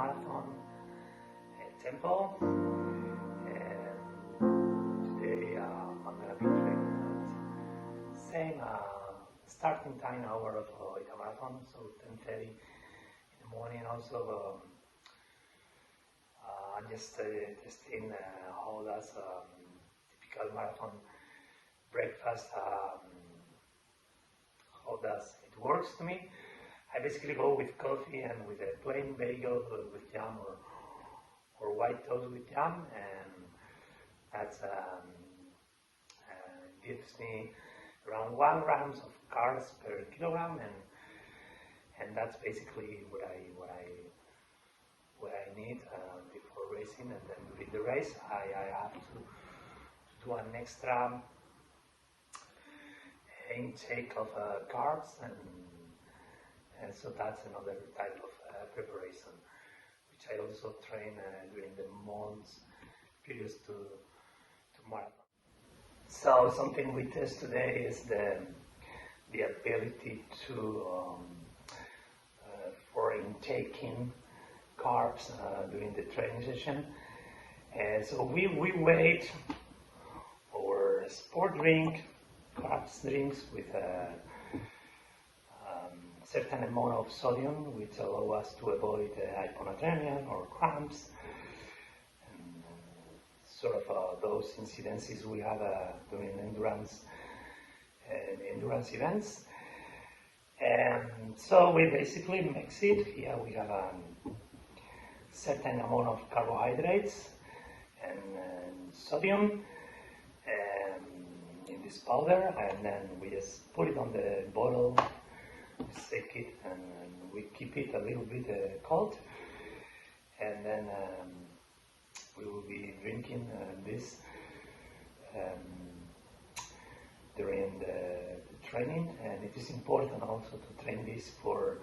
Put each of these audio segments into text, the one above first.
Marathon tempo, and today I'm going to be training at same starting time hour of Oita Marathon, so 10:30 in the morning. Also, I'm just testing how does typical marathon breakfast, how does it works to me. I basically go with coffee and with a plain bagel with jam or white toast with jam, and that gives me around 1 grams of carbs per kilogram, and that's basically what I need before racing. And then during the race I have to do an extra intake of carbs, and so that's another type of preparation, which I also train during the months previous to marathon. So something we test today is the ability to for intaking carbs during the training session. So we weigh our sport drink, carbs drinks with certain amount of sodium, which allow us to avoid hyponatremia or cramps, and sort of those incidences we have during endurance events. And so we basically mix it. Here we have a certain amount of carbohydrates and sodium in this powder, and then we just put it on the bottle, shake it, and we keep it a little bit cold, and then we will be drinking this during the training. And it is important also to train this for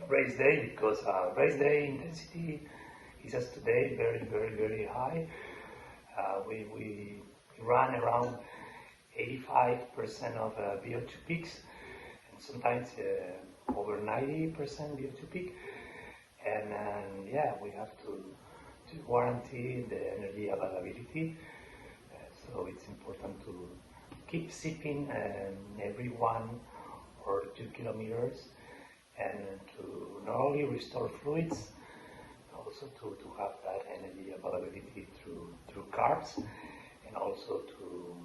race day, because race day intensity is as today very high. We run around 85% of VO2 peaks, and sometimes over 90% VO2 peak, and yeah, we have to guarantee the energy availability. So it's important to keep sipping every 1 or 2 kilometers, and to not only restore fluids, also to have that energy availability through carbs, and also to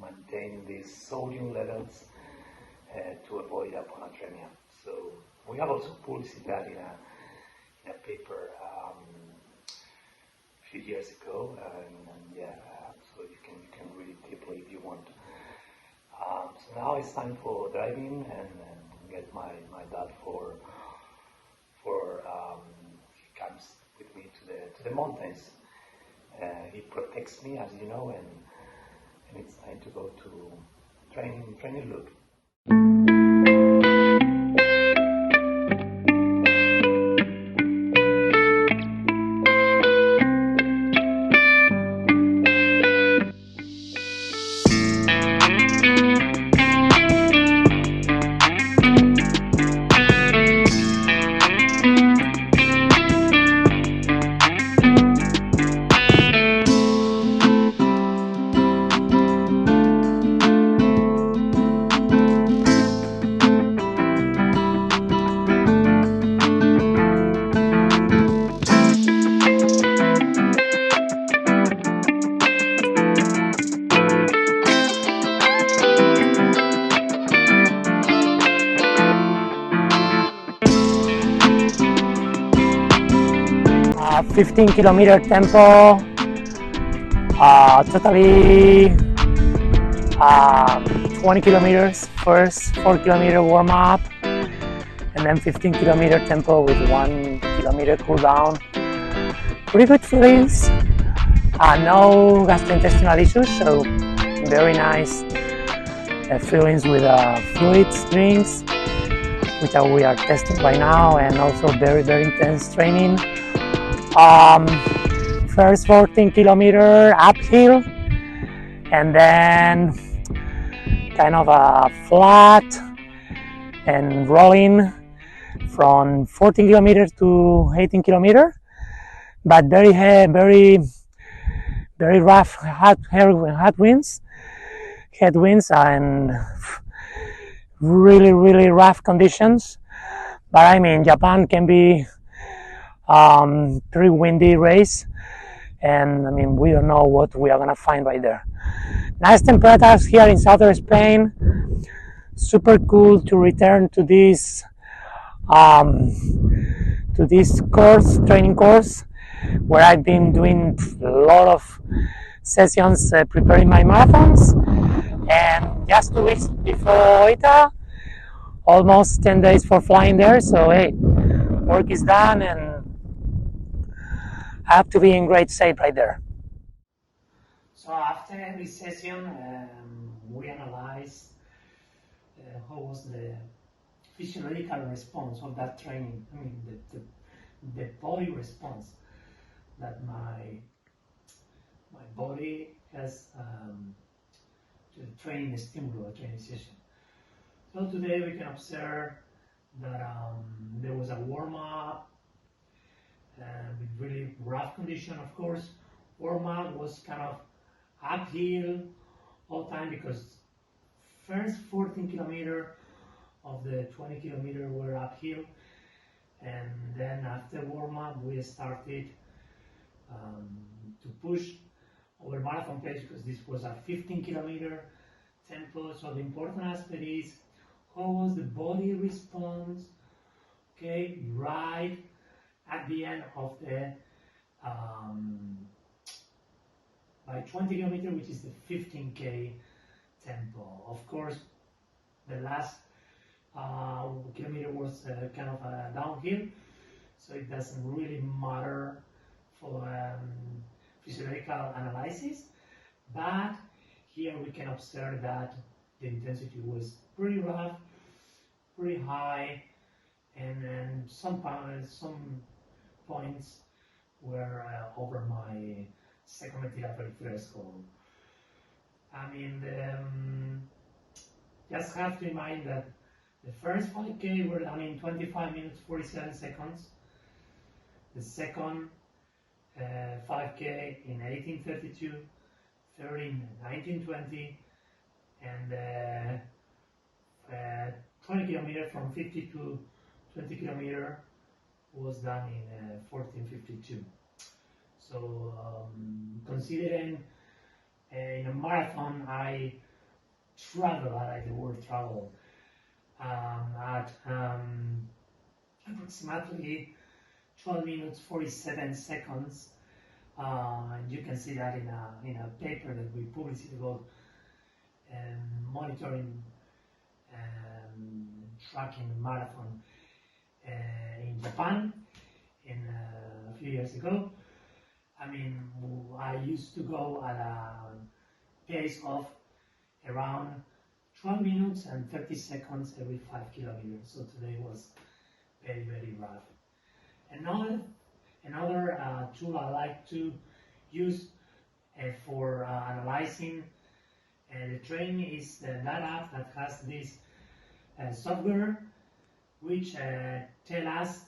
maintain these sodium levels to avoid hyponatremia. So we have also published that in a paper a few years ago, and yeah, so you can read it deeply if you want. So now it's time for driving and get my dad for he comes with me to the mountains. He protects me, as you know, and it's time to go to training loop. A 15-kilometer tempo, totally 20 kilometers, first 4-kilometer warm-up, and then 15-kilometer tempo with 1 kilometer cool down. Pretty good feelings, no gastrointestinal issues, so very nice feelings with fluids drinks, which we are testing right now, and also very intense training. First 14-kilometer uphill, and then kind of a flat and rolling from 14 kilometers to 18 kilometers, but very rough headwinds, and really rough conditions. But I mean, Japan can be pretty windy race, and I mean, we don't know what we are gonna find right there. Nice temperatures here in southern Spain. Super cool to return to this training course, where I've been doing a lot of sessions preparing my marathons. And just 2 weeks before Oita, almost 10 days for flying there. So hey, work is done, and I have to be in great shape right there. So after every session, we analyze how was the physiological response of that training. I mean, the body response that my body has to the training stimulus, training session. So today we can observe that there was a warm-up with really rough condition, of course. Warm-up was kind of uphill all time because first 14 kilometers of the 20 kilometers were uphill, and then after warm-up we started to push our marathon pace, because this was a 15 kilometer tempo. So the important aspect is how was the body response, okay, right at the end of the by 20 kilometers, which is the 15K tempo. Of course, the last kilometer was kind of a downhill, so it doesn't really matter for physiological analysis, but here we can observe that the intensity was pretty rough, pretty high, and some points were over my psychometric threshold. I mean, just have to remind that the first 5K were done in 25 minutes 47 seconds. The second 5K in 18:32, third in 19:20, and 20 kilometers from 50 to 20 kilometers was done in 14:52. So considering in a marathon I travel, I like the word travel, at approximately 12 minutes 47 seconds, and you can see that in a paper that we published about monitoring tracking marathon in Japan a few years ago. I mean, I used to go at a pace of around 12 minutes and 30 seconds every 5 kilometers. So today was very rough. Another tool I like to use for analyzing the training is that app that has this software which tell us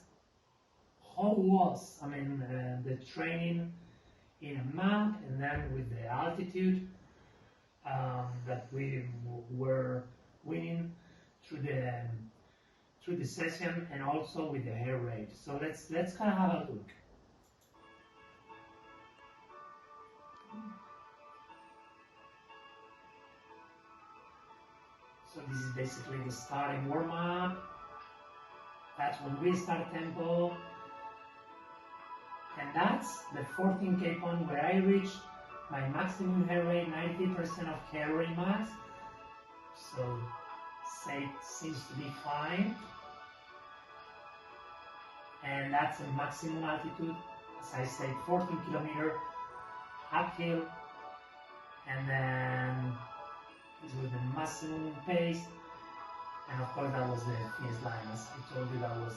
how was, I mean, the training in a map, and then with the altitude that we were winning through the session, and also with the heart rate. So let's kind of have a look. So this is basically the starting warm-up. That's when we start tempo. And that's the 14K point where I reach my maximum heart rate, 90% of heart rate max. So say seems to be fine. And that's the maximum altitude, as I said, 14 kilometers uphill. And then this was the maximum pace. And of course that was the finish line, as I told you, that was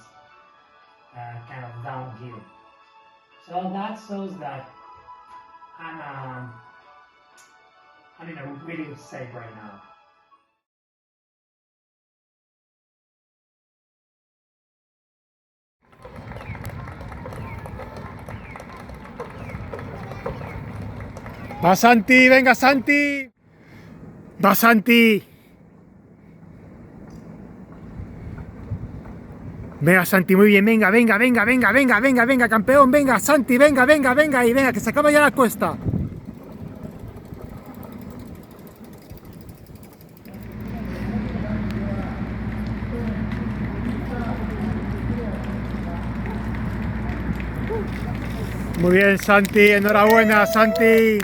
kind of downhill. So that shows that I'm in a really good shape right now. Va Santi, venga Santi. Va Santi. Venga Santi, muy bien, venga, campeón, venga Santi, venga, y venga, que se acaba ya la cuesta. Muy bien Santi, enhorabuena Santi.